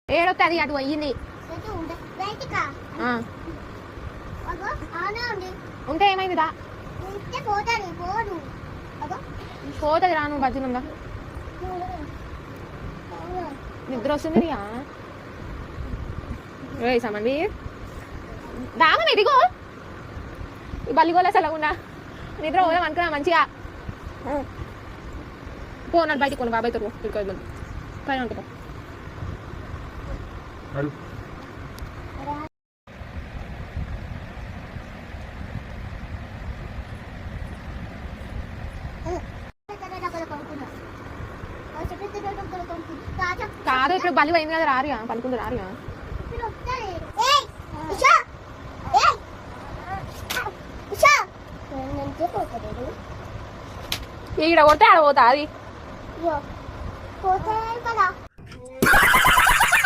ఏడొస్తే అది అటు పోయింది ఉంటే ఏమైంది రా పోతుంది రా నువ్వు బజ్జునుందా నిద్ర వస్తుంది రియా వేసామండి రామని ఇదిగో ఈ బల్లిగోల సెలవున్నా నిద్ర పోదాం అనుకున్నా మంచిగా పోనాడు బయటికి పోను బాబాయ్ తరువు తిరుగు పైన అనుకో కాదు ఇప్పుడు బల్లి పోయింది కదా రారియా పలుకుంది రారియా ఈడ కొడితే ఆడ పోతా అది